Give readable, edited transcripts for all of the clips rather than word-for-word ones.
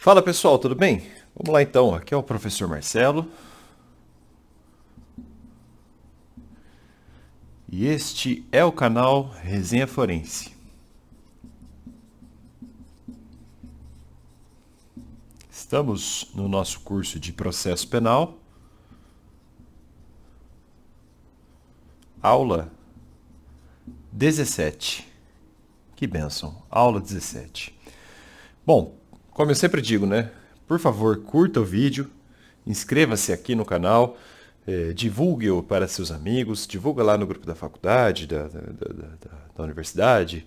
Fala pessoal, tudo bem? Vamos lá então, aqui é o professor Marcelo e este é o canal Resenha Forense. Estamos no nosso curso de processo penal, aula 17. Que bênção, aula 17. Bom, como eu sempre digo, né? Por favor, curta o vídeo, inscreva-se aqui no canal, divulgue-o para seus amigos, divulga lá no grupo da faculdade, da universidade,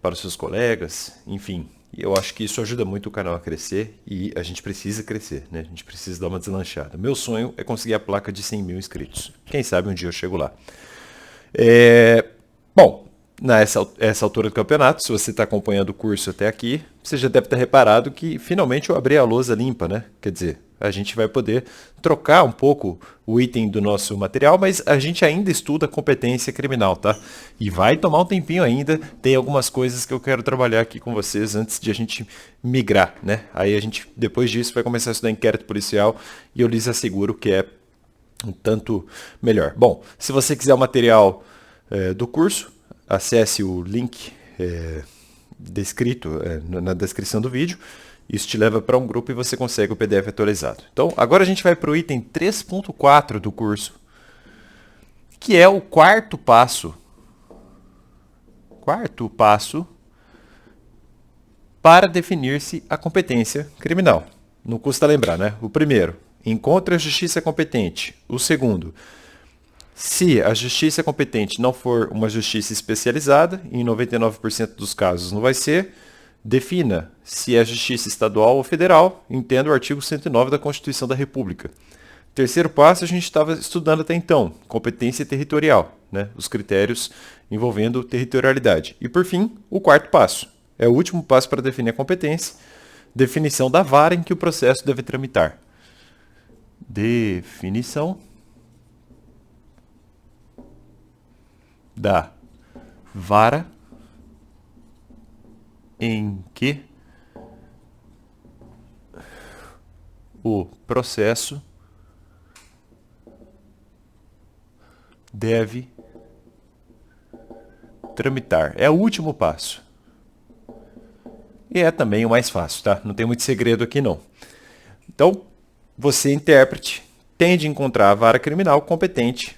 para os seus colegas, enfim. Eu acho que isso ajuda muito o canal a crescer e a gente precisa crescer, né? A gente precisa dar uma deslanchada. Meu sonho é conseguir a placa de 100 mil inscritos. Quem sabe um dia eu chego lá. Bom, nessa altura do campeonato, se você está acompanhando o curso até aqui, você já deve ter reparado que finalmente eu abri a lousa limpa, né? Quer dizer, a gente vai poder trocar um pouco o item do nosso material, mas a gente ainda estuda competência criminal, tá? E vai tomar um tempinho ainda, tem algumas coisas que eu quero trabalhar aqui com vocês antes de a gente migrar, né? Aí a gente, depois disso, vai começar a estudar inquérito policial e eu lhes asseguro que é um tanto melhor. Bom, se você quiser o material do curso, acesse o link descrito na descrição do vídeo. Isso te leva para um grupo e você consegue o PDF atualizado. Então, agora a gente vai para o item 3.4 do curso, que é o quarto passo. Quarto passo para definir-se a competência criminal. Não custa lembrar, né? O primeiro, encontre a justiça competente. O segundo, se a justiça competente não for uma justiça especializada, em 99% dos casos não vai ser, defina se é justiça estadual ou federal, entenda o artigo 109 da Constituição da República. Terceiro passo, a gente estava estudando até então, competência territorial, né? Os critérios envolvendo territorialidade. E por fim, o quarto passo, é o último passo para definir a competência, definição da vara em que o processo deve tramitar. Definição da vara em que o processo deve tramitar. É o último passo. E é também o mais fácil, tá? Não tem muito segredo aqui não. Então, você, intérprete, tem de encontrar a vara criminal competente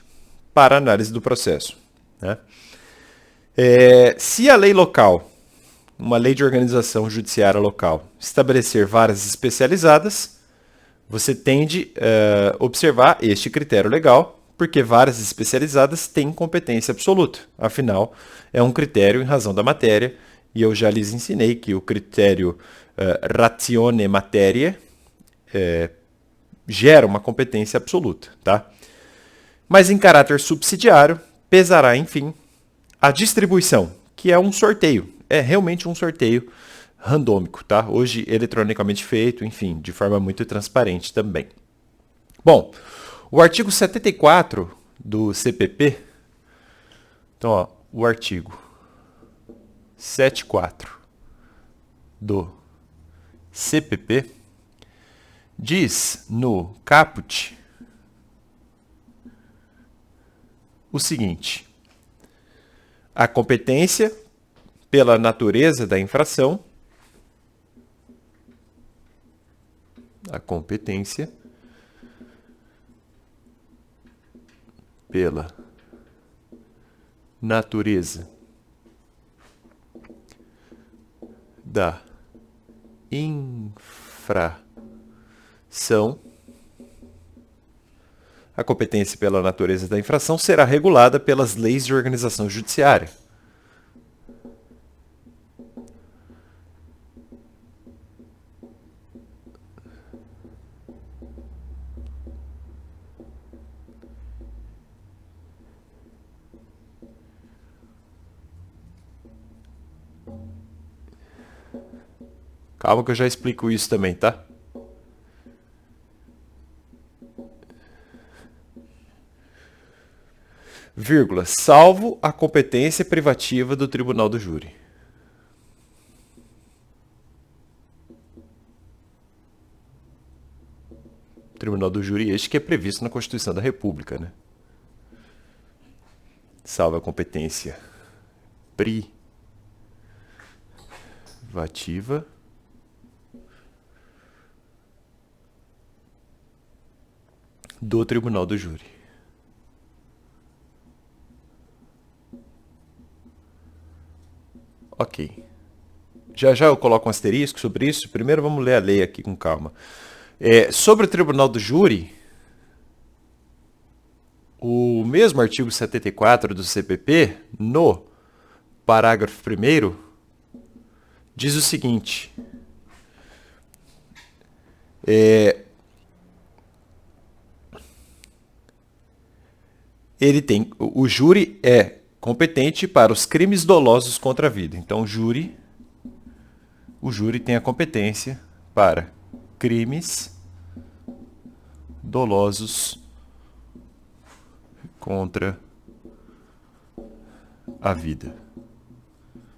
para análise do processo, né? Se a lei local, uma lei de organização judiciária local, estabelecer varas especializadas, você tende a observar este critério legal, porque varas especializadas têm competência absoluta. Afinal, é um critério em razão da matéria, e eu já lhes ensinei que o critério ratione materia gera uma competência absoluta, tá? Mas em caráter subsidiário, pesará, enfim, a distribuição, que é um sorteio. É realmente um sorteio randômico, tá? Hoje eletronicamente feito, enfim, de forma muito transparente também. Bom, o artigo 74 do CPP, então, ó, o artigo 74 do CPP diz no caput o seguinte: a competência pela natureza da infração, a competência pela natureza da infração, a competência pela natureza da infração será regulada pelas leis de organização judiciária. Calma que eu já explico isso também, tá? Vírgula, salvo a competência privativa do tribunal do júri. Tribunal do Júri este que é previsto na Constituição da República, né? Salva a competência privativa do Tribunal do Júri. Ok. Já já eu coloco um asterisco sobre isso. Primeiro vamos ler a lei aqui com calma. Sobre o Tribunal do Júri, o mesmo artigo 74 do CPP, no parágrafo 1º, diz o seguinte. O júri é competente para os crimes dolosos contra a vida. Então, o júri tem a competência para crimes dolosos contra a vida.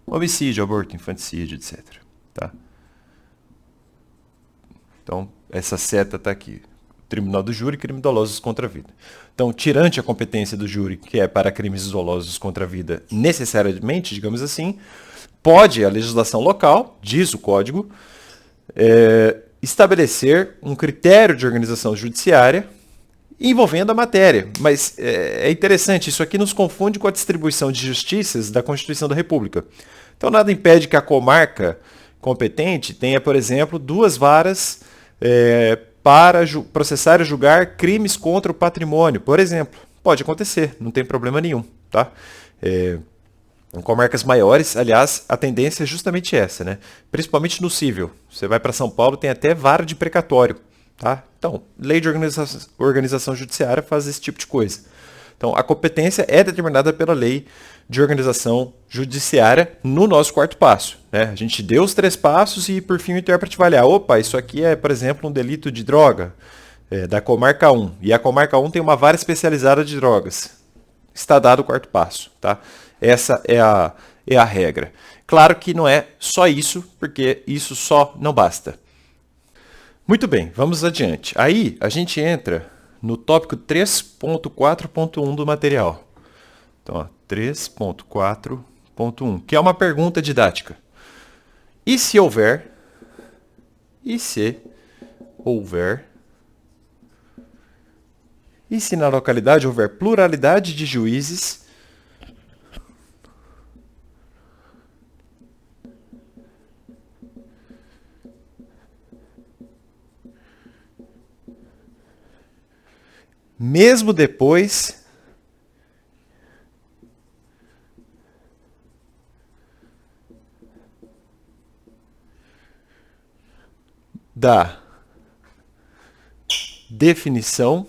Homicídio, aborto, infanticídio, etc. Tá? Então, essa seta está aqui. Tribunal do Júri, crime dolosos contra a vida. Então, tirante a competência do júri, que é para crimes dolosos contra a vida, necessariamente, digamos assim, pode a legislação local, diz o Código, estabelecer um critério de organização judiciária envolvendo a matéria. Mas é interessante, isso aqui nos confunde com a distribuição de justiças da Constituição da República. Então, nada impede que a comarca competente tenha, por exemplo, 2 varas para processar e julgar crimes contra o patrimônio, por exemplo. Pode acontecer, não tem problema nenhum. Tá? Em comarcas maiores, aliás, a tendência é justamente essa, né? Principalmente no cível. Você vai para São Paulo, tem até vara de precatório. Tá? Então, lei de organização judiciária faz esse tipo de coisa. Então, a competência é determinada pela lei de organização judiciária no nosso 4º passo. Né? A gente deu os 3 passos e, por fim, o intérprete vai olhar. Opa, isso aqui é, por exemplo, um delito de droga da comarca 1. E a comarca 1 tem uma vara especializada de drogas. Está dado o 4º passo. Tá? Essa é a regra. Claro que não é só isso, porque isso só não basta. Muito bem, vamos adiante. Aí a gente entra no tópico 3.4.1 do material. Então, 3.4.1, que é uma pergunta didática. E se houver, e se na localidade houver pluralidade de juízes mesmo depois da definição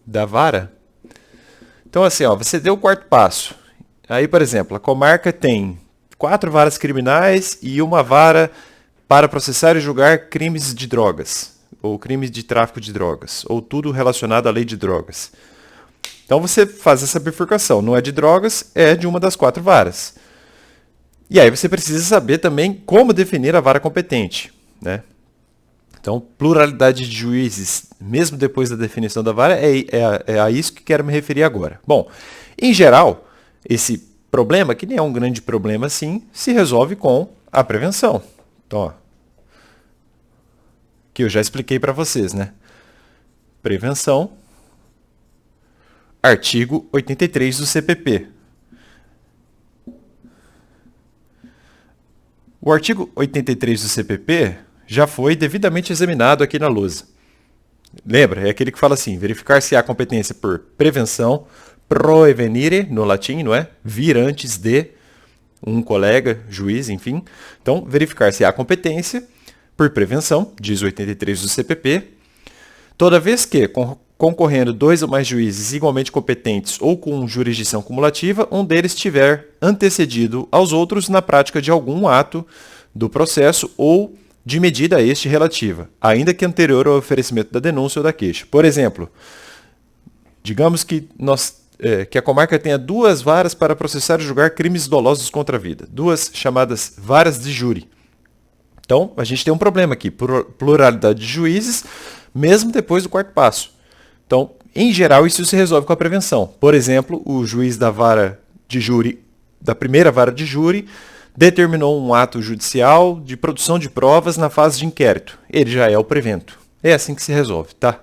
da vara? Então, assim, você deu o 4º passo. Aí, por exemplo, a comarca tem 4 varas criminais e uma vara para processar e julgar crimes de drogas, ou crimes de tráfico de drogas, ou tudo relacionado à lei de drogas. Então você faz essa bifurcação. Não é de drogas, é de uma das 4 varas. E aí você precisa saber também como definir a vara competente. Né? Então, pluralidade de juízes, mesmo depois da definição da vara, é a isso que quero me referir agora. Bom, em geral, esse problema, que nem é um grande problema assim, se resolve com a prevenção. Então, que eu já expliquei para vocês, né? Prevenção, artigo 83 do CPP. O artigo 83 do CPP já foi devidamente examinado aqui na lousa. Lembra? É aquele que fala assim, verificar se há competência por prevenção, proevenire, no latim, não é? Vir antes de um colega, juiz, enfim. Então, verificar se há competência por prevenção, diz o 83 do CPP, toda vez que, concorrendo 2 ou mais juízes igualmente competentes ou com jurisdição cumulativa, um deles tiver antecedido aos outros na prática de algum ato do processo ou de medida a este relativa, ainda que anterior ao oferecimento da denúncia ou da queixa. Por exemplo, digamos que a comarca tenha 2 varas para processar e julgar crimes dolosos contra a vida, 2 chamadas varas de júri. Então, a gente tem um problema aqui, pluralidade de juízes, mesmo depois do quarto passo. Então, em geral, isso se resolve com a prevenção. Por exemplo, o juiz da vara de júri, da primeira vara de júri, determinou um ato judicial de produção de provas na fase de inquérito. Ele já é o prevento. É assim que se resolve, tá?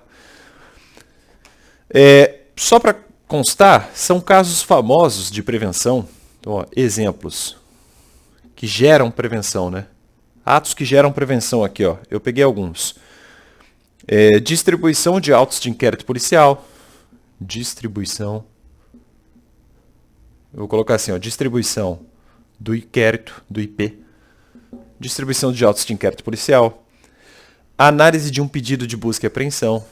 Só para constar, são casos famosos de prevenção. Então, ó, exemplos que geram prevenção, né? Atos que geram prevenção aqui, ó. Eu peguei alguns. Distribuição de autos de inquérito policial. Distribuição. Eu vou colocar assim, ó, distribuição do inquérito, do IP. Distribuição de autos de inquérito policial. Análise de um pedido de busca e apreensão.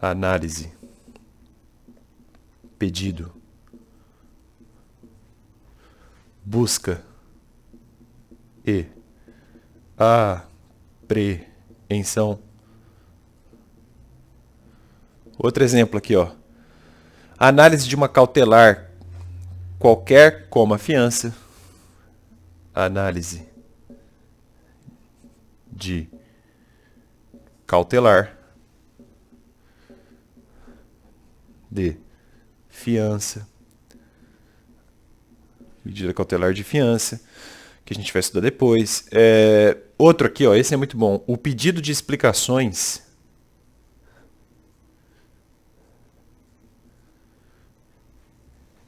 Análise. Pedido. Busca. E. Apreensão. Outro exemplo aqui, ó. Análise de uma cautelar qualquer como a fiança. Análise de cautelar de fiança. Medida cautelar de fiança, que a gente vai estudar depois. Outro aqui, ó, esse é muito bom. O pedido de explicações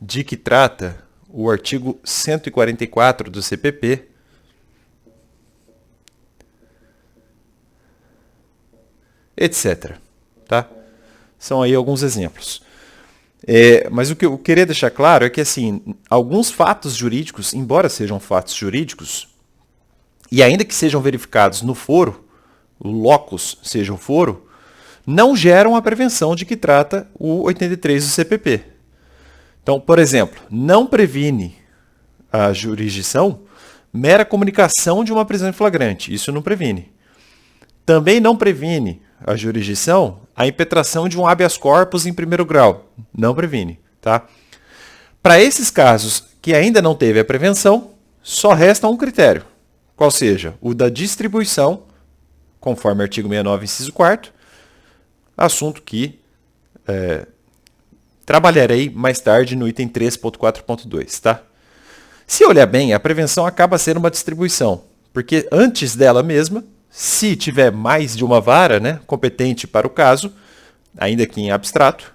de que trata o artigo 144 do CPP, etc. Tá? São aí alguns exemplos. Mas o que eu queria deixar claro é que, assim, alguns fatos jurídicos, embora sejam fatos jurídicos, e ainda que sejam verificados no foro, o locus seja o foro, não geram a prevenção de que trata o 83 do CPP. Então, por exemplo, não previne a jurisdição mera comunicação de uma prisão em flagrante. Isso não previne. Também não previne a jurisdição a impetração de um habeas corpus em primeiro grau. Não previne. Tá? Para esses casos que ainda não teve a prevenção, só resta um critério. Qual seja? O da distribuição, conforme artigo 69, inciso 4º, assunto que trabalharei mais tarde no item 3.4.2, tá? Se olhar bem, a prevenção acaba sendo uma distribuição, porque antes dela mesma, se tiver mais de uma vara, né, competente para o caso, ainda que em abstrato,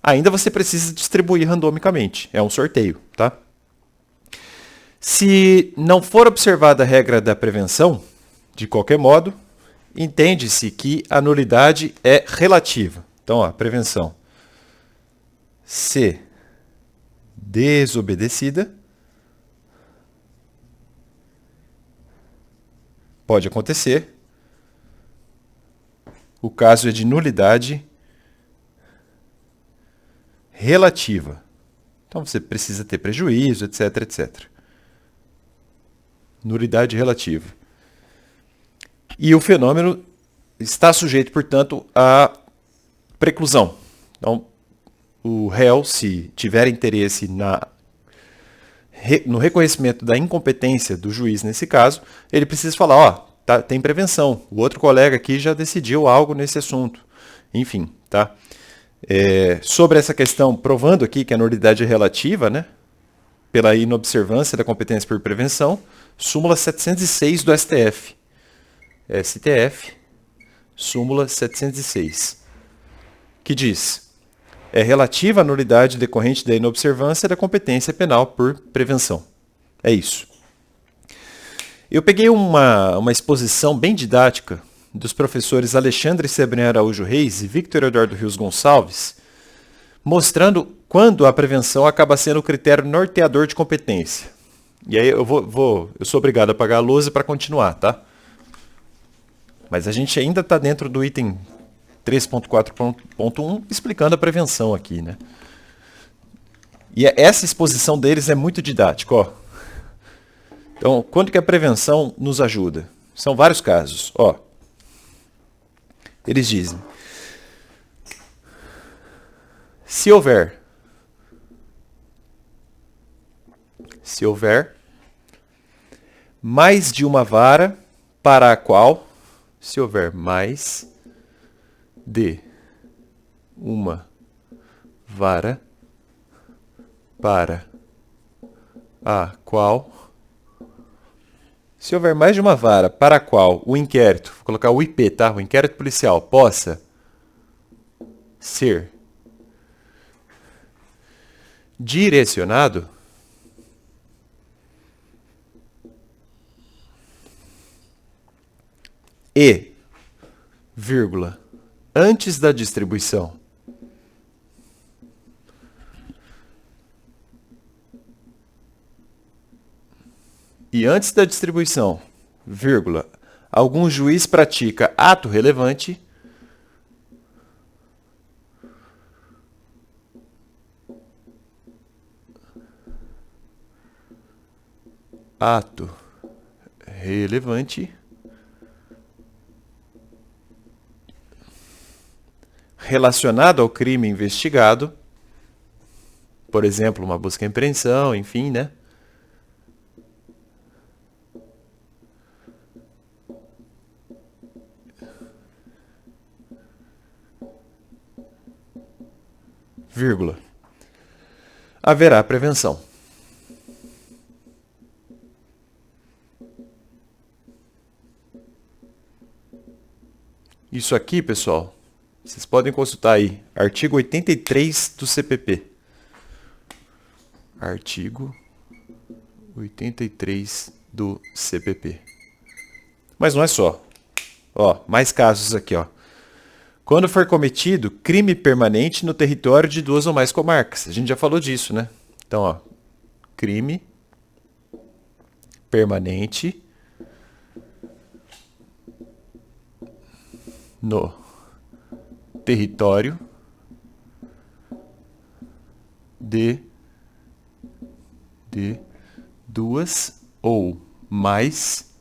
ainda você precisa distribuir randomicamente, é um sorteio, tá? Se não for observada a regra da prevenção, de qualquer modo, entende-se que a nulidade é relativa. Então, ó, prevenção. Se desobedecida, pode acontecer. O caso é de nulidade relativa. Então você precisa ter prejuízo, etc, etc. Nulidade relativa. E o fenômeno está sujeito, portanto, à preclusão. Então, o réu, se tiver interesse no reconhecimento da incompetência do juiz nesse caso, ele precisa falar, ó, tá, tem prevenção, o outro colega aqui já decidiu algo nesse assunto. Enfim, tá? Sobre essa questão, provando aqui que a nulidade é relativa, né, pela inobservância da competência por prevenção, súmula 706 do STF. STF, súmula 706, que diz: é relativa à nulidade decorrente da inobservância da competência penal por prevenção. É isso. Eu peguei uma exposição bem didática dos professores Alexandre Sebrián Araújo Reis e Victor Eduardo Rios Gonçalves, mostrando quando a prevenção acaba sendo o critério norteador de competência. E aí eu sou obrigado a apagar a lousa para continuar, tá? Mas a gente ainda está dentro do item 3.4.1 explicando a prevenção aqui, né? E essa exposição deles é muito didática, ó. Então, quando que a prevenção nos ajuda? São vários casos, ó. Eles dizem: se houver mais de uma vara para a qual, se houver mais de uma vara, para a qual, se houver mais de uma vara para a qual o inquérito, vou colocar o IP, tá? O inquérito policial possa ser direcionado, e, vírgula, antes da distribuição, e antes da distribuição, vírgula, algum juiz pratica ato relevante, ato relevante relacionado ao crime investigado, por exemplo, uma busca e apreensão, enfim, né? Vírgula. Haverá prevenção. Isso aqui, pessoal, vocês podem consultar aí, artigo 83 do CPP. Artigo 83 do CPP. Mas não é só. Ó, mais casos aqui, ó. Quando for cometido crime permanente no território de 2 ou mais comarcas. A gente já falou disso, né? Então, ó, crime permanente no território de 2 ou mais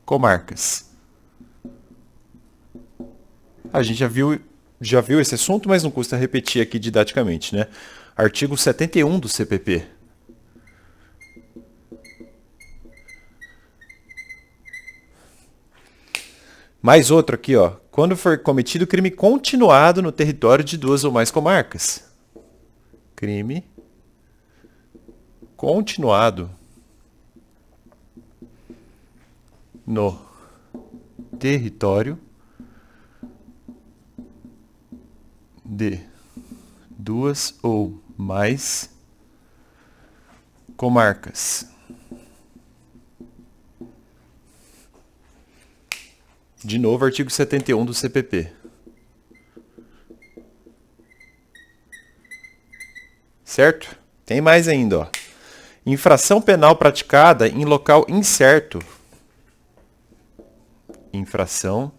comarcas. A gente já viu esse assunto, mas não custa repetir aqui didaticamente, né? Artigo 71 do CPP. Mais outro aqui, ó. Quando for cometido crime continuado no território de 2 ou mais comarcas. Crime continuado no território de 2 ou mais comarcas. De novo, artigo 71 do CPP. Certo? Tem mais ainda, ó. Infração penal praticada em local incerto. Infração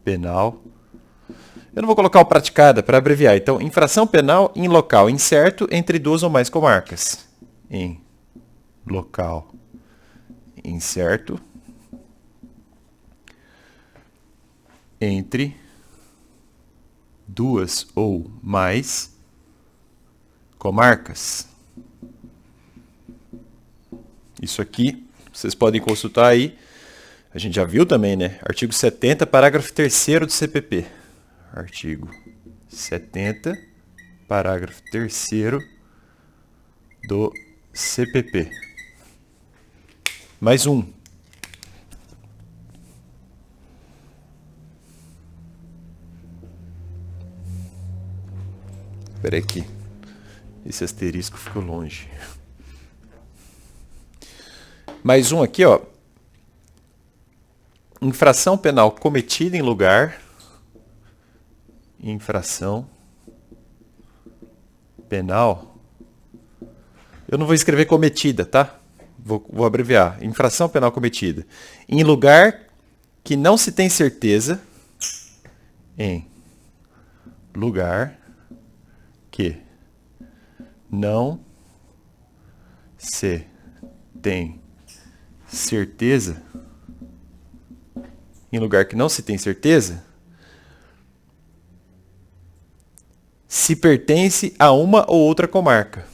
penal. Eu não vou colocar o praticada para abreviar. Então, infração penal em local incerto entre 2 ou mais comarcas. Em local incerto entre 2 ou mais comarcas. Isso aqui, vocês podem consultar aí. A gente já viu também, né? Artigo 70, parágrafo 3º do CPP. Artigo 70, parágrafo 3º do CPP. Mais um. Espera aqui. Esse asterisco ficou longe. Mais um aqui, ó. Infração penal cometida em lugar. Infração penal. Eu não vou escrever cometida, tá? Vou abreviar. Infração penal cometida em lugar que não se tem certeza. Em lugar que não se tem certeza. Em lugar que não se tem certeza, se pertence a uma ou outra comarca.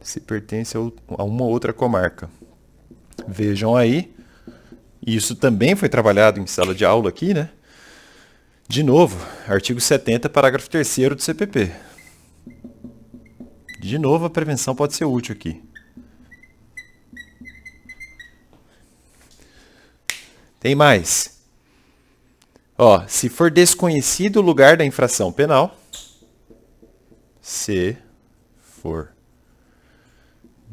se pertence a uma outra comarca. Vejam aí, isso também foi trabalhado em sala de aula aqui, né? De novo, artigo 70, parágrafo 3º do CPP. De novo, a prevenção pode ser útil aqui. Tem mais. Ó, se for desconhecido o lugar da infração penal, se for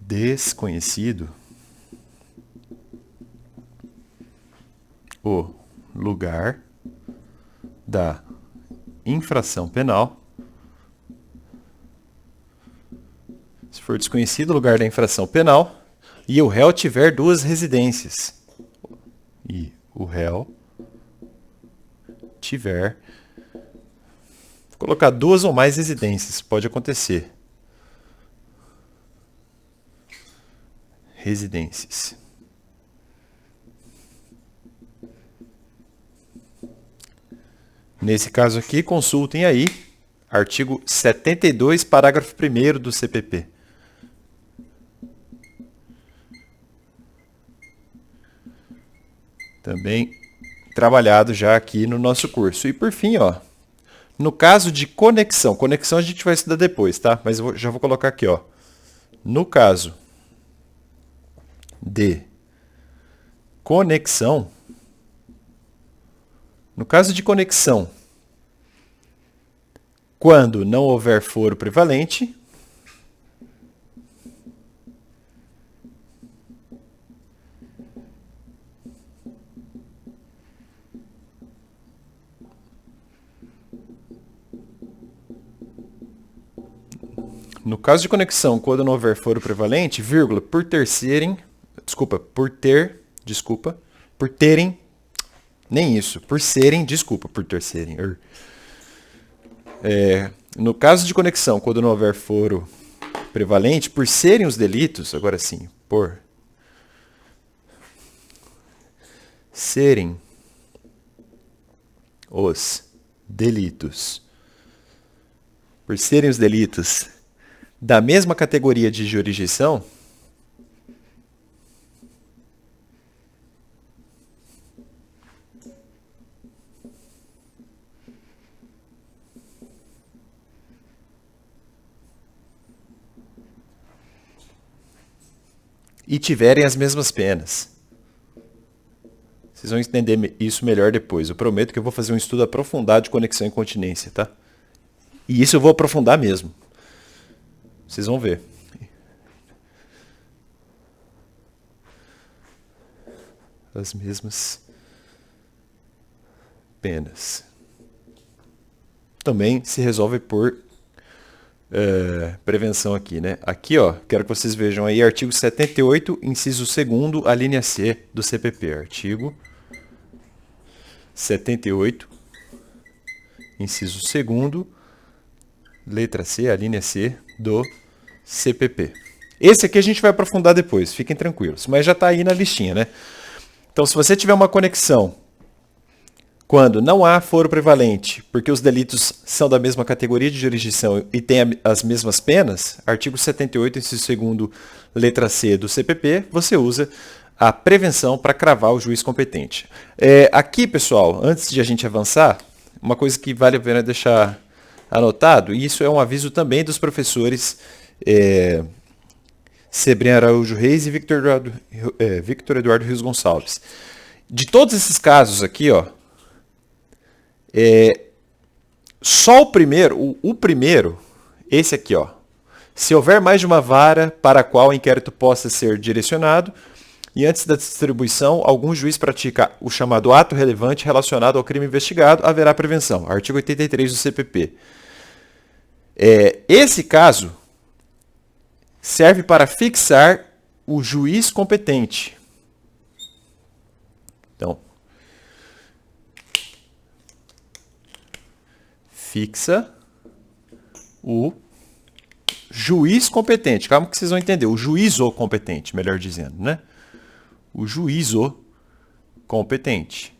desconhecido o lugar da infração penal, se for desconhecido o lugar da infração penal e o réu tiver duas residências, e o réu tiver, vou colocar duas ou mais residências, pode acontecer. Residências. Nesse caso aqui, consultem aí, artigo 72, parágrafo 1º do CPP. Também trabalhado já aqui no nosso curso. E por fim, ó, no caso de conexão a gente vai estudar depois, tá? Mas eu já vou colocar aqui, ó. No caso de conexão, quando não houver foro prevalente, vírgula, por terem, no caso de conexão, quando não houver foro prevalente, por serem os delitos, agora sim, por serem os delitos da mesma categoria de jurisdição, e tiverem as mesmas penas. Vocês vão entender isso melhor depois. Eu prometo que eu vou fazer um estudo aprofundado de conexão e continência, tá? E isso eu vou aprofundar mesmo. Vocês vão ver. As mesmas penas. Também se resolve por prevenção aqui, né? Aqui, ó, quero que vocês vejam aí artigo 78, inciso 2º, a linha C do CPP. Artigo 78, inciso 2º, letra C, a linha C do CPP. Esse aqui a gente vai aprofundar depois, fiquem tranquilos, mas já está aí na listinha, né? Então, se você tiver uma conexão quando não há foro prevalente, porque os delitos são da mesma categoria de jurisdição e têm as mesmas penas, artigo 78, inciso 2º, letra C do CPP, você usa a prevenção para cravar o juiz competente. Aqui, pessoal, antes de a gente avançar, uma coisa que vale a pena deixar anotado, e isso é um aviso também dos professores Sebrem Araújo Reis e Victor Eduardo Rios Gonçalves. De todos esses casos aqui, ó, só o primeiro, esse aqui, ó, se houver mais de uma vara para a qual o inquérito possa ser direcionado, e antes da distribuição, algum juiz pratica o chamado ato relevante relacionado ao crime investigado, haverá prevenção. Artigo 83 do CPP. Esse caso serve para fixar o juiz competente. Então, fixa o juiz competente. Calma que vocês vão entender. O juízo competente, melhor dizendo, né? O juízo competente.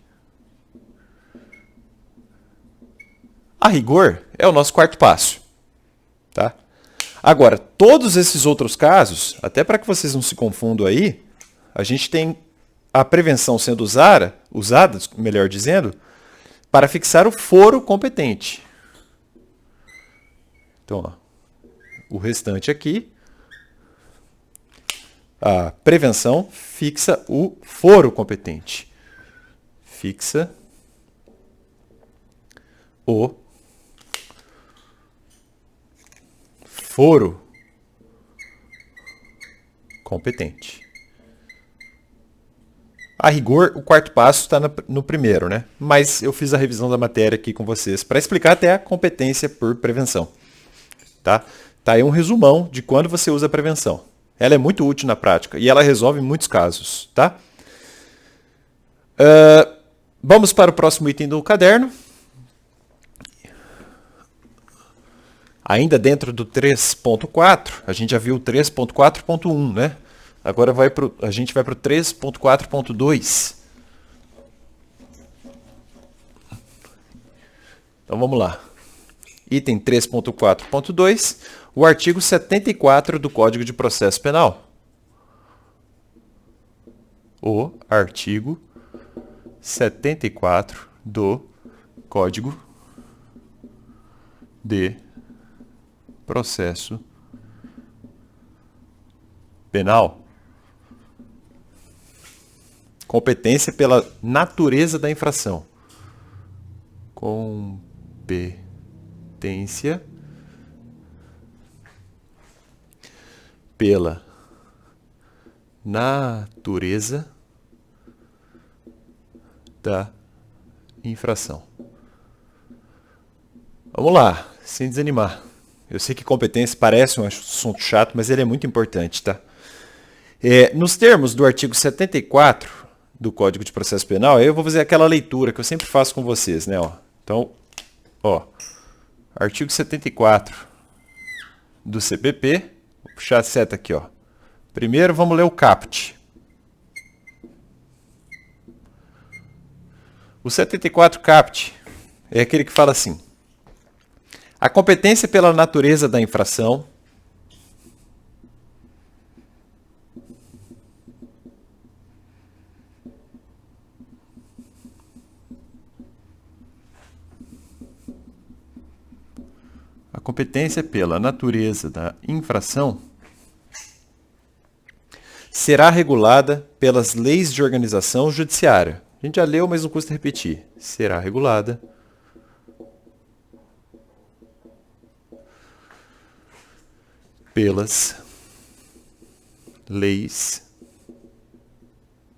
A rigor, é o nosso quarto passo. Tá? Agora, todos esses outros casos, até para que vocês não se confundam aí, a gente tem a prevenção sendo usada, melhor dizendo, para fixar o foro competente. Então, ó, o restante aqui, a prevenção fixa o foro competente. Fixa o foro competente. A rigor, o quarto passo está no primeiro, né? Mas eu fiz a revisão da matéria aqui com vocês para explicar até a competência por prevenção. Tá? Tá aí um resumão de quando você usa a prevenção. Ela é muito útil na prática e ela resolve muitos casos. Tá? Vamos para o próximo item do caderno. Ainda dentro do 3.4, a gente já viu o 3.4.1, né? Agora a gente vai para o 3.4.2. Então vamos lá. Item 3.4.2, o artigo 74 do Código de Processo Penal. O artigo 74 do Código de Processo Penal. Competência pela natureza da infração. Competência pela natureza da infração. Vamos lá, sem desanimar. Eu sei que competência parece um assunto chato, mas ele é muito importante, tá? Nos termos do artigo 74 do Código de Processo Penal, eu vou fazer aquela leitura que eu sempre faço com vocês, né? Então, artigo 74 do CPP, vou puxar a seta aqui, ó. Primeiro vamos ler o caput. O 74 caput é aquele que fala assim: a competência pela natureza da infração será regulada pelas leis de organização judiciária. A gente já leu, mas não custa repetir. Será regulada pelas leis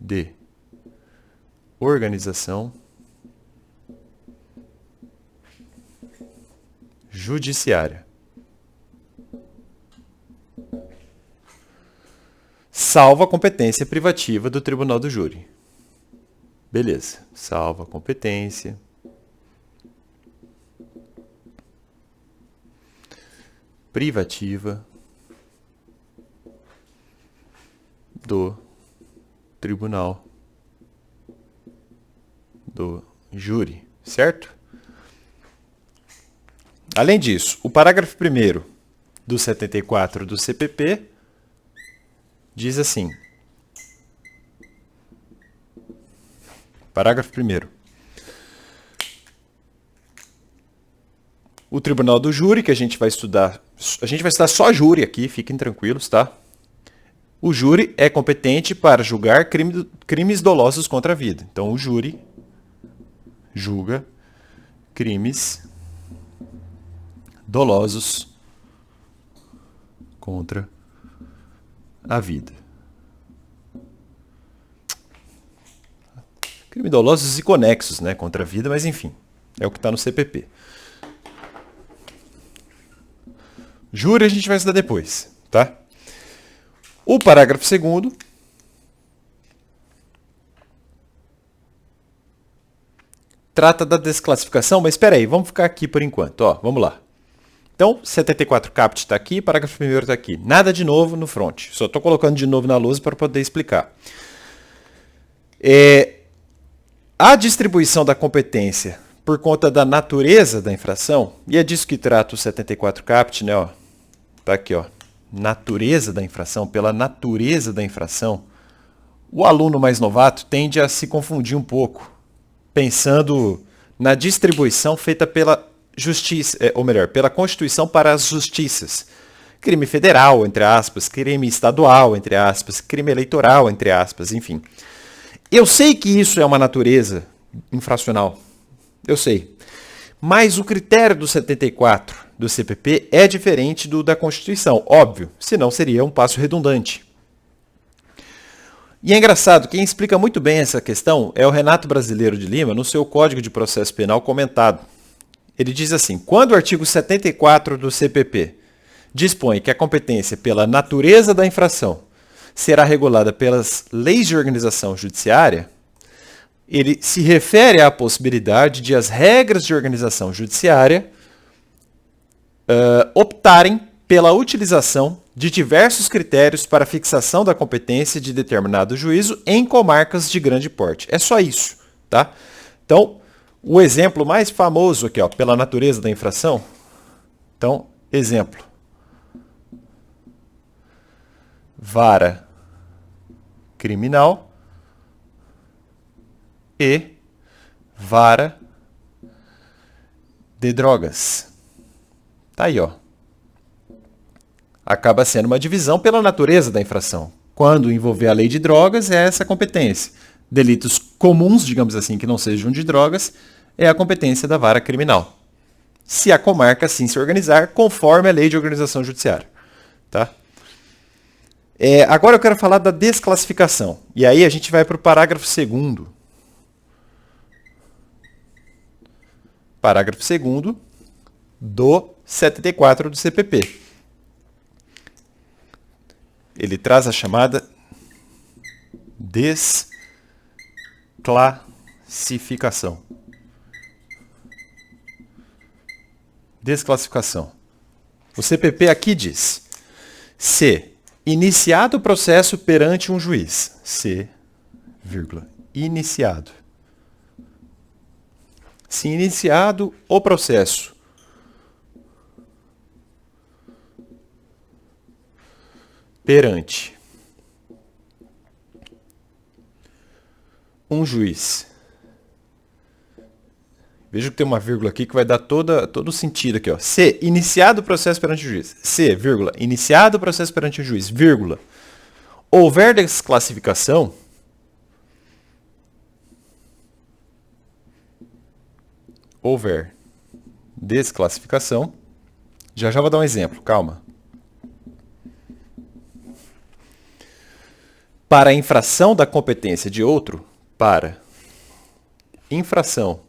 de organização judiciária, salvo a competência privativa do Tribunal do Júri. Beleza, salvo a competência privativa do Tribunal do Júri, certo? Além disso, o parágrafo 1º do 74 do CPP diz assim: parágrafo 1º. O Tribunal do Júri, que a gente vai estudar só júri aqui, fiquem tranquilos, tá? O júri é competente para julgar crimes dolosos contra a vida. Então, o júri julga crimes dolosos contra a vida. Crimes dolosos e conexos, né, contra a vida, mas enfim, é o que está no CPP. Júri a gente vai estudar depois, tá? O parágrafo 2º trata da desclassificação, mas espera aí, vamos ficar aqui por enquanto, vamos lá. Então, 74 caput está aqui, parágrafo 1º está aqui. Nada de novo no front, só estou colocando de novo na lousa para poder explicar. A distribuição da competência por conta da natureza da infração, e é disso que trata o 74 caput, né? tá aqui, ó, natureza da infração, pela natureza da infração, o aluno mais novato tende a se confundir um pouco, pensando na distribuição feita pela justiça, ou melhor, pela Constituição para as justiças. Crime federal, entre aspas, crime estadual, entre aspas, crime eleitoral, entre aspas, enfim. Eu sei que isso é uma natureza infracional, eu sei. Mas o critério do 74 do CPP é diferente do da Constituição, óbvio, senão seria um passo redundante. E é engraçado, quem explica muito bem essa questão é o Renato Brasileiro de Lima, no seu Código de Processo Penal comentado. Ele diz assim: quando o artigo 74 do CPP dispõe que a competência pela natureza da infração será regulada pelas leis de organização judiciária, ele se refere à possibilidade de as regras de organização judiciária optarem pela utilização de diversos critérios para fixação da competência de determinado juízo em comarcas de grande porte. É só isso, tá? Então, o exemplo mais famoso aqui, ó, pela natureza da infração. Então, exemplo. Vara criminal e vara de drogas. Tá aí, ó. Acaba sendo uma divisão pela natureza da infração. Quando envolver a lei de drogas, é essa competência. Delitos comuns, digamos assim, que não sejam de drogas, é a competência da vara criminal. Se a comarca assim se organizar, conforme a lei de organização judiciária. Tá? Agora eu quero falar da desclassificação. E aí a gente vai para o parágrafo 2º. Parágrafo 2º do 74 do CPP. Ele traz a chamada desclassificação. Desclassificação. O CPP aqui diz: se iniciado o processo perante um juiz, iniciado. Se iniciado o processo perante um juiz. Veja que tem uma vírgula aqui que vai dar todo o sentido aqui, ó. Se iniciado o processo perante o juiz. Se, vírgula, iniciado o processo perante o juiz, vírgula. Houver desclassificação, já vou dar um exemplo, calma. Para a infração da competência de outro, para infração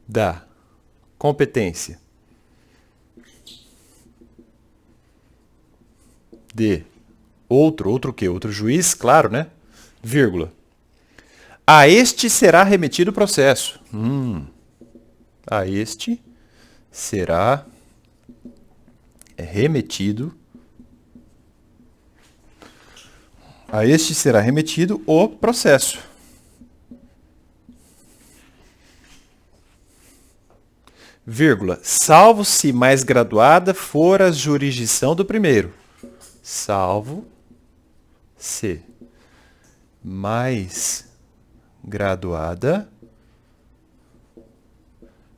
da competência de outro quê? Outro juiz, claro, né? Vírgula. A este será remetido o processo. A este será remetido. A este será remetido o processo. Vírgula, salvo se mais graduada for a jurisdição do primeiro. Salvo se mais graduada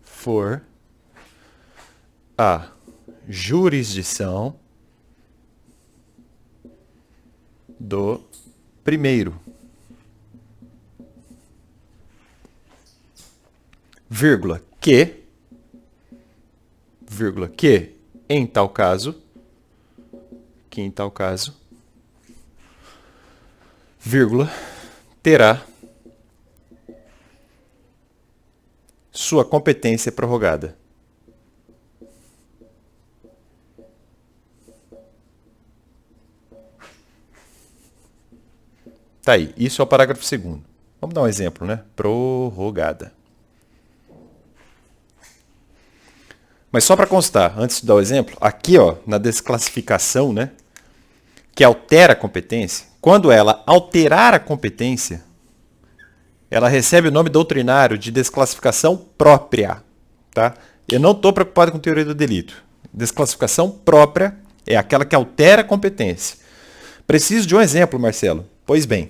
for a jurisdição do primeiro. Vírgula, que em tal caso, vírgula, terá sua competência prorrogada. Tá aí, isso é o parágrafo 2º. Vamos dar um exemplo, né? Prorrogada. Mas só para constar, antes de dar o exemplo, aqui ó, na desclassificação, né, que altera a competência, quando ela alterar a competência, ela recebe o nome doutrinário de desclassificação própria. Tá? Eu não estou preocupado com teoria do delito. Desclassificação própria é aquela que altera a competência. Preciso de um exemplo, Marcelo. Pois bem.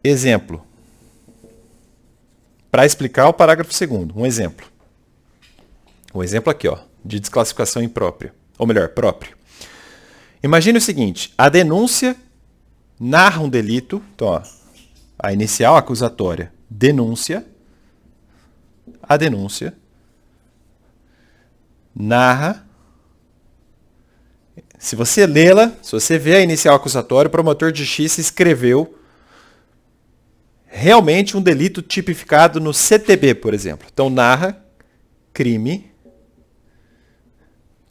Exemplo. Para explicar o parágrafo 2º, um exemplo. Um exemplo aqui, ó, de desclassificação imprópria. Ou melhor, própria. Imagine o seguinte, a denúncia narra um delito, então, ó, a inicial acusatória, denúncia, a denúncia narra, se você lê-la, se você vê a inicial acusatória, o promotor de justiça escreveu realmente um delito tipificado no CTB, por exemplo. Então, narra crime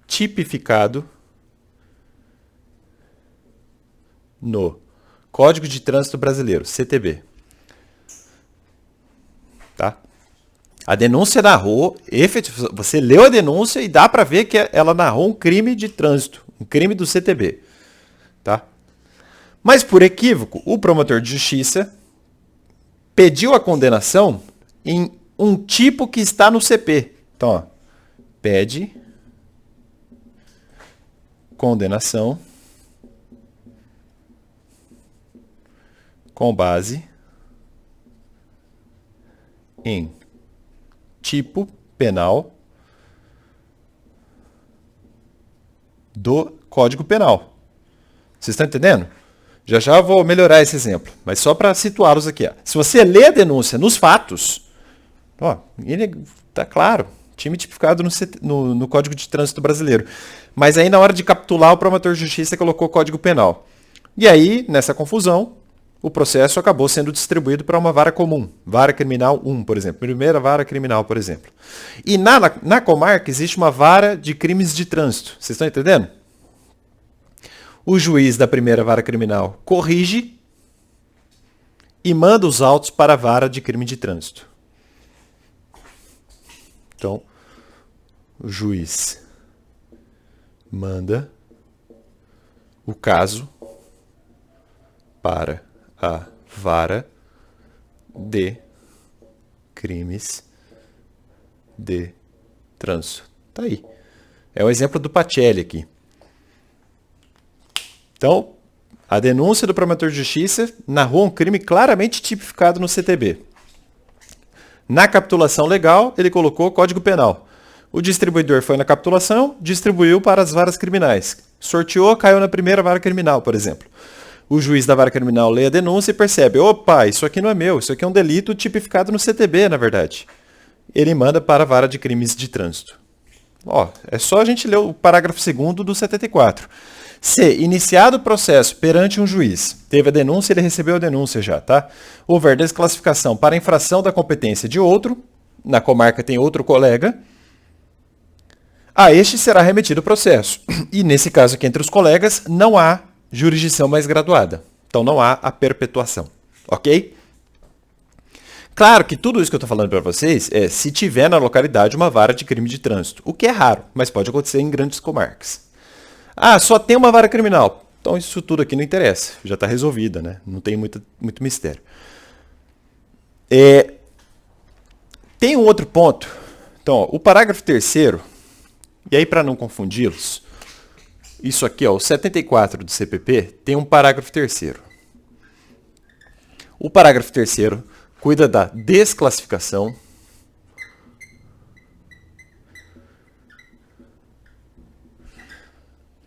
tipificado no Código de Trânsito Brasileiro, CTB. Tá? A denúncia narrou, você leu a denúncia e dá para ver que ela narrou um crime de trânsito, um crime do CTB. Tá? Mas, por equívoco, o promotor de justiça pediu a condenação em um tipo que está no CP. Então, ó, pede condenação com base em tipo penal do Código Penal. Vocês estão entendendo? Já já vou melhorar esse exemplo, mas só para situá-los aqui. Ó. Se você lê a denúncia nos fatos, ó, ele tá claro, time tipificado no Código de Trânsito Brasileiro. Mas aí na hora de capitular, o promotor de justiça colocou o Código Penal. E aí, nessa confusão, o processo acabou sendo distribuído para uma vara comum, vara criminal 1, por exemplo, primeira vara criminal, por exemplo. E na comarca existe uma vara de crimes de trânsito. Vocês estão entendendo? O juiz da primeira vara criminal corrige e manda os autos para a vara de crime de trânsito. Então, o juiz manda o caso para a vara de crimes de trânsito. Tá aí. É o exemplo do Pacelli aqui. Então, a denúncia do promotor de justiça narrou um crime claramente tipificado no CTB. Na capitulação legal, ele colocou Código Penal. O distribuidor foi na capitulação, distribuiu para as varas criminais. Sorteou, caiu na primeira vara criminal, por exemplo. O juiz da vara criminal lê a denúncia e percebe, opa, isso aqui não é meu, isso aqui é um delito tipificado no CTB, na verdade. Ele manda para a vara de crimes de trânsito. Ó, é só a gente ler o parágrafo 2º do 74. Se, iniciado o processo perante um juiz, teve a denúncia, ele recebeu a denúncia já, tá? Houver desclassificação para infração da competência de outro, na comarca tem outro colega, a este será remetido o processo. E nesse caso aqui, entre os colegas, não há jurisdição mais graduada. Então não há a perpetuação, ok? Claro que tudo isso que eu estou falando para vocês é se tiver na localidade uma vara de crime de trânsito, o que é raro, mas pode acontecer em grandes comarcas. Ah, só tem uma vara criminal. Então isso tudo aqui não interessa, já está resolvida, né? Não tem muito mistério. Tem um outro ponto. Então, ó, o parágrafo 3º, e aí para não confundi-los, isso aqui, ó, o 74 do CPP, tem um parágrafo 3º. O parágrafo 3º cuida da desclassificação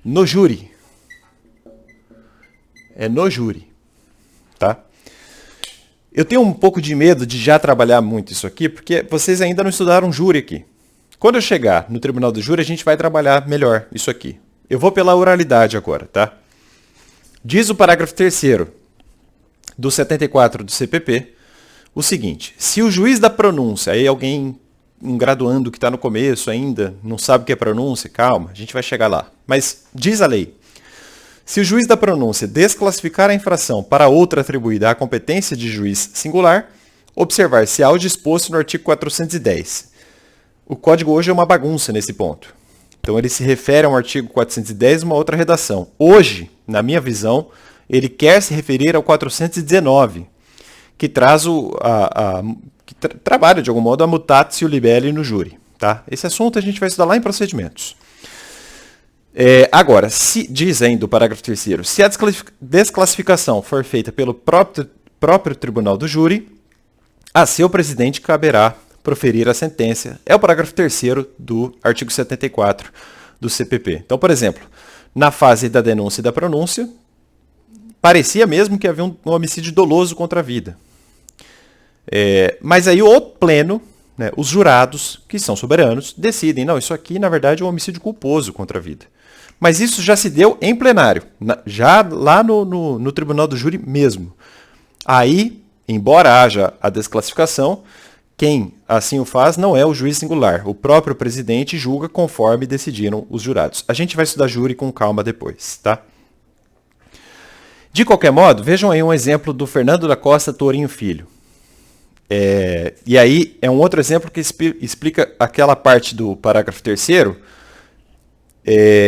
no júri. É no júri, tá? Eu tenho um pouco de medo de já trabalhar muito isso aqui, porque vocês ainda não estudaram júri aqui. Quando eu chegar no tribunal do júri, a gente vai trabalhar melhor isso aqui. Eu vou pela oralidade agora, tá? Diz o parágrafo 3º do 74 do CPP o seguinte: se o juiz da pronúncia, aí alguém, um graduando que está no começo ainda, não sabe o que é pronúncia, calma, a gente vai chegar lá. Mas diz a lei: se o juiz da pronúncia desclassificar a infração para outra atribuída à competência de juiz singular, observar-se-á o disposto no artigo 410. O código hoje é uma bagunça nesse ponto. Então ele se refere a um artigo 410 uma outra redação. Hoje, na minha visão, ele quer se referir ao 419, que traz que trabalha, de algum modo, a mutatio libelli no júri. Tá? Esse assunto a gente vai estudar lá em procedimentos. Agora, se diz ainda o parágrafo 3º, se a desclassificação for feita pelo próprio tribunal do júri, a seu presidente caberá proferir a sentença. É o parágrafo 3º do artigo 74 do CPP. Então, por exemplo, na fase da denúncia e da pronúncia, parecia mesmo que havia um homicídio doloso contra a vida. Mas aí o pleno, né, os jurados, que são soberanos, decidem, não, isso aqui na verdade é um homicídio culposo contra a vida. Mas isso já se deu em plenário, já lá no tribunal do júri mesmo. Aí, embora haja a desclassificação, quem assim o faz não é o juiz singular. O próprio presidente julga conforme decidiram os jurados. A gente vai estudar júri com calma depois, tá? De qualquer modo, vejam aí um exemplo do Fernando da Costa Tourinho Filho. E aí é um outro exemplo que explica aquela parte do parágrafo 3º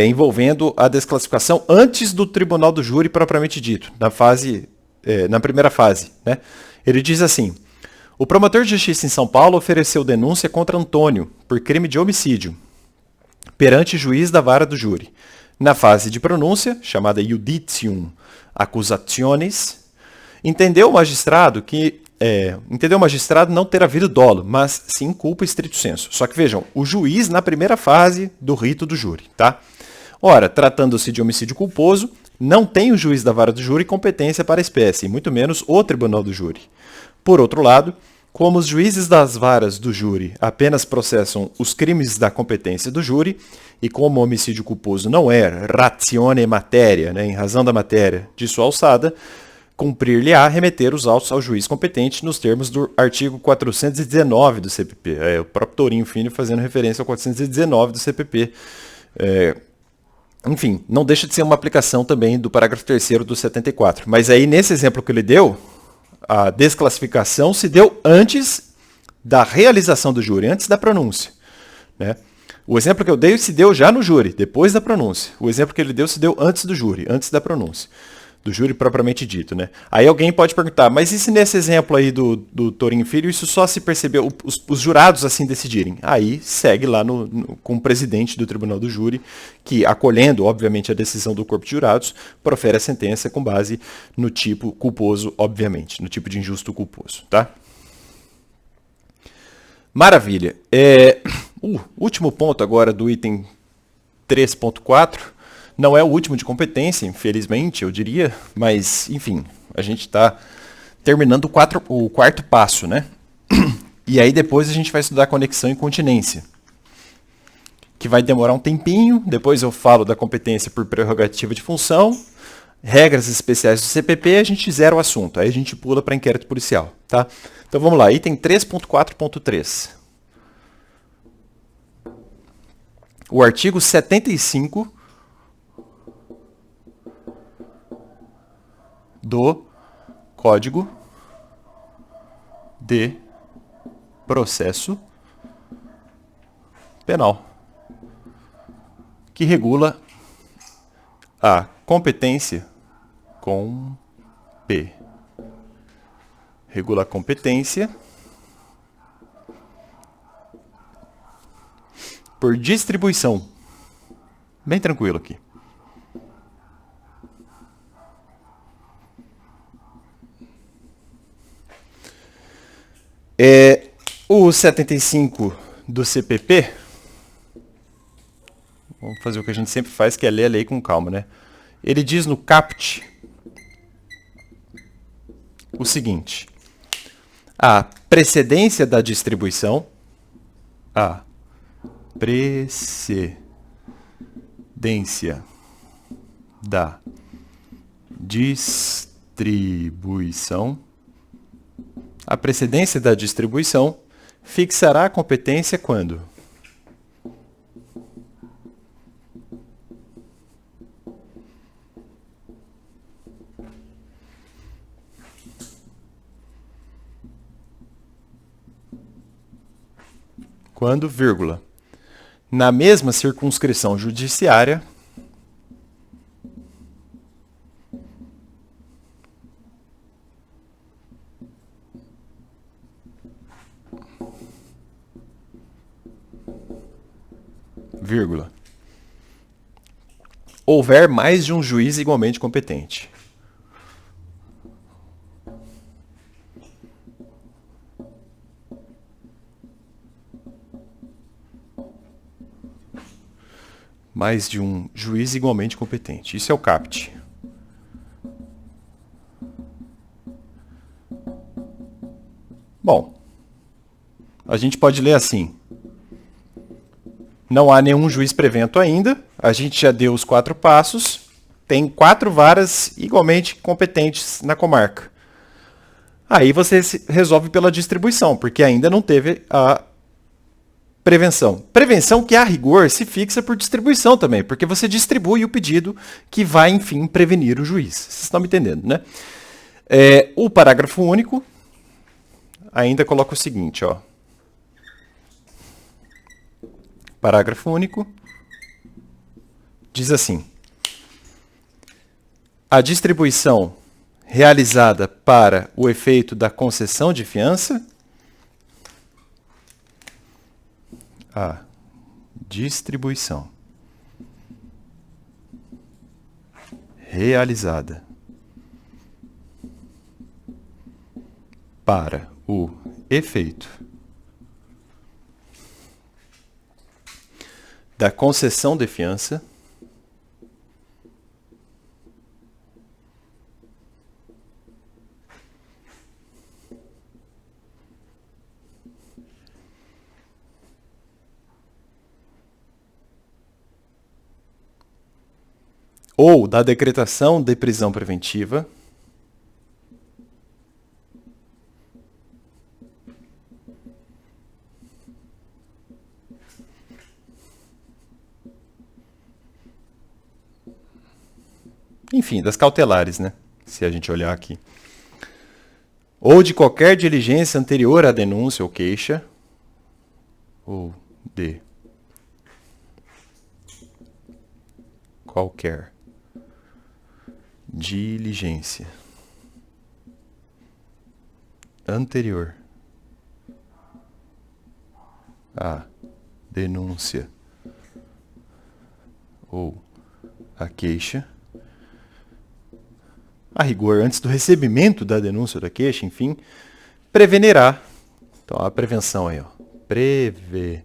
envolvendo a desclassificação antes do tribunal do júri propriamente dito, na primeira fase. Né? Ele diz assim: o promotor de justiça em São Paulo ofereceu denúncia contra Antônio por crime de homicídio perante juiz da vara do júri. Na fase de pronúncia, chamada Judicium Accusationis, entendeu o magistrado não ter havido dolo, mas sim culpa stricto sensu. Só que vejam, o juiz na primeira fase do rito do júri. Tá? Ora, tratando-se de homicídio culposo, não tem o juiz da vara do júri competência para a espécie, muito menos o tribunal do júri. Por outro lado, como os juízes das varas do júri apenas processam os crimes da competência do júri, e como o homicídio culposo não é ratione materia, né, em razão da matéria de sua alçada, cumprir-lhe-á remeter os autos ao juiz competente nos termos do artigo 419 do CPP. O próprio Tourinho Filho fazendo referência ao 419 do CPP. Enfim, não deixa de ser uma aplicação também do parágrafo 3º do 74. Mas aí, nesse exemplo que ele deu, a desclassificação se deu antes da realização do júri, antes da pronúncia. Né? O exemplo que eu dei se deu já no júri, depois da pronúncia. O exemplo que ele deu se deu antes do júri, antes da pronúncia. Do júri propriamente dito, né? Aí alguém pode perguntar, mas e se nesse exemplo aí do Tourinho Filho, isso só se percebeu, os jurados assim decidirem? Aí segue lá com o presidente do tribunal do júri, que, acolhendo, obviamente, a decisão do corpo de jurados, profere a sentença com base no tipo culposo, obviamente, no tipo de injusto culposo, tá? Maravilha. Último ponto agora do item 3.4. Não é o último de competência, infelizmente, eu diria, mas, enfim, a gente está terminando o quarto passo, né? E aí depois a gente vai estudar conexão e continência, que vai demorar um tempinho, depois eu falo da competência por prerrogativa de função, regras especiais do CPP, a gente zera o assunto, aí a gente pula para inquérito policial, tá? Então vamos lá, item 3.4.3. O artigo 75 do Código de Processo Penal, que regula a competência com P. Regula a competência por distribuição. Bem tranquilo aqui. O 75 do CPP, vamos fazer o que a gente sempre faz, que é ler a lei com calma, né? Ele diz no caput o seguinte: a precedência da distribuição, a precedência da distribuição fixará a competência quando? Quando, vírgula, na mesma circunscrição judiciária, vírgula, houver mais de um juiz igualmente competente. Mais de um juiz igualmente competente. Isso é o CAPT. Bom, a gente pode ler assim. Não há nenhum juiz prevento ainda. A gente já deu os 4 passos. Tem 4 varas igualmente competentes na comarca. Aí você resolve pela distribuição, porque ainda não teve a prevenção. Prevenção que, a rigor, se fixa por distribuição também, porque você distribui o pedido que vai, enfim, prevenir o juiz. Vocês estão me entendendo, né? O parágrafo único ainda coloca o seguinte, ó. Parágrafo único diz assim: a distribuição realizada para o efeito da concessão de fiança, a distribuição realizada para o efeito da concessão de fiança ou da decretação de prisão preventiva enfim, das cautelares, né? Se a gente olhar aqui. Ou de qualquer diligência anterior à denúncia ou queixa, ou de qualquer diligência anterior à denúncia ou à queixa, a rigor, antes do recebimento da denúncia ou da queixa, enfim, prevenirá. Então, a prevenção aí, ó, prevenirá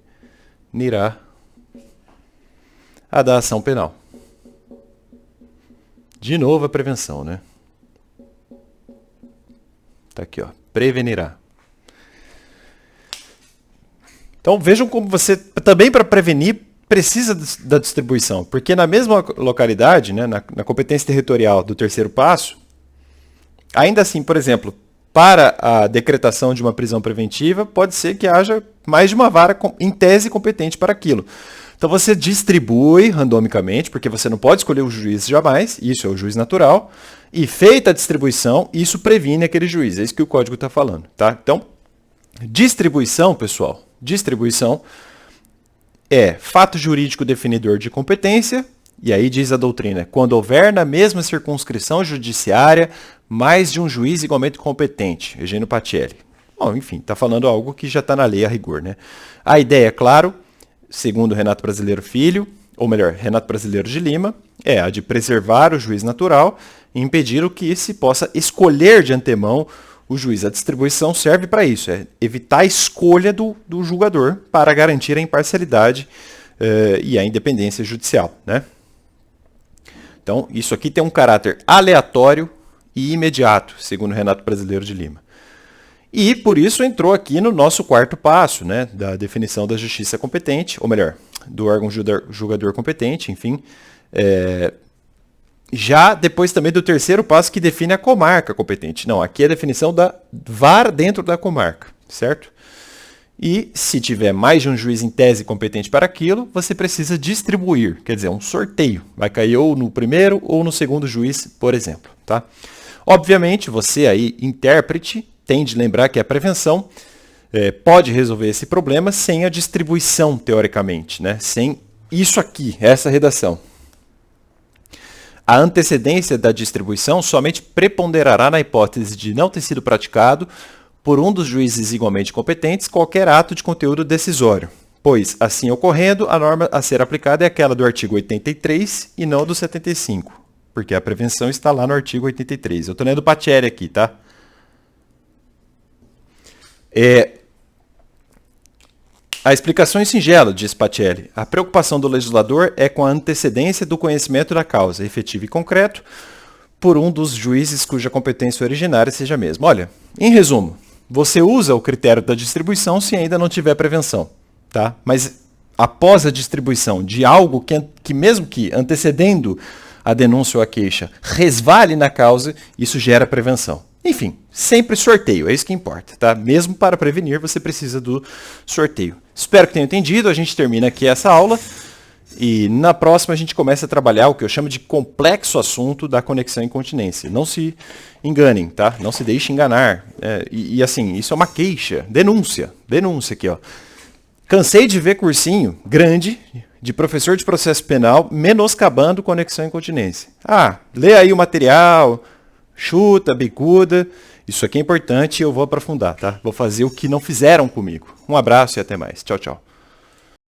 a da ação penal. De novo a prevenção, né? Tá aqui, ó, prevenirá. Então, vejam como você, também para prevenir, precisa da distribuição, porque na mesma localidade, né, na competência territorial do terceiro passo, ainda assim, por exemplo, para a decretação de uma prisão preventiva, pode ser que haja mais de uma vara em tese competente para aquilo. Então você distribui randomicamente, porque você não pode escolher o juiz jamais, isso é o juiz natural, e feita a distribuição, isso previne aquele juiz, é isso que o código está falando, tá? Então, distribuição, pessoal, distribuição é fato jurídico definidor de competência, e aí diz a doutrina, quando houver na mesma circunscrição judiciária mais de um juiz igualmente competente, Eugênio Patielli. Bom, enfim, está falando algo que já está na lei a rigor, né? A ideia, é claro, segundo Renato Brasileiro Filho, ou melhor, Renato Brasileiro de Lima, é a de preservar o juiz natural e impedir o que se possa escolher de antemão o juiz. A distribuição serve para isso, é evitar a escolha do julgador para garantir a imparcialidade e a independência judicial, né? Então, isso aqui tem um caráter aleatório e imediato, segundo Renato Brasileiro de Lima. E, por isso, entrou aqui no nosso quarto passo, né, da definição da justiça competente, ou melhor, do órgão julgador competente, enfim. Já depois também do terceiro passo que define a comarca competente. Não, aqui é a definição da vara dentro da comarca, certo? E se tiver mais de um juiz em tese competente para aquilo, você precisa distribuir, quer dizer, um sorteio. Vai cair ou no primeiro ou no segundo juiz, por exemplo, tá? Obviamente, você aí, intérprete, tem de lembrar que a prevenção pode resolver esse problema sem a distribuição, teoricamente, né? Sem isso aqui, essa redação. A antecedência da distribuição somente preponderará na hipótese de não ter sido praticado por um dos juízes igualmente competentes qualquer ato de conteúdo decisório. pois, assim ocorrendo, a norma a ser aplicada é aquela do artigo 83 e não do 75, porque a prevenção está lá no artigo 83. Eu estou lendo Pacelli aqui, tá? A explicação é singela, diz Pacelli. A preocupação do legislador é com a antecedência do conhecimento da causa, efetivo e concreto, por um dos juízes cuja competência originária seja a mesma. Olha, em resumo, você usa o critério da distribuição se ainda não tiver prevenção, tá? Mas após a distribuição de algo que mesmo que antecedendo a denúncia ou a queixa resvale na causa, isso gera prevenção. Enfim, sempre sorteio, é isso que importa, tá? Mesmo para prevenir, você precisa do sorteio. Espero que tenham entendido, a gente termina aqui essa aula e na próxima a gente começa a trabalhar o que eu chamo de complexo assunto da conexão incontinência. Não se enganem, tá? Não se deixe enganar. E assim, isso é uma queixa, denúncia aqui, ó. Cansei de ver cursinho grande de professor de processo penal menoscabando conexão incontinência. Lê aí o material, chuta, bicuda, isso aqui é importante e eu vou aprofundar, tá? Vou fazer o que não fizeram comigo. Um abraço e até mais. Tchau, tchau.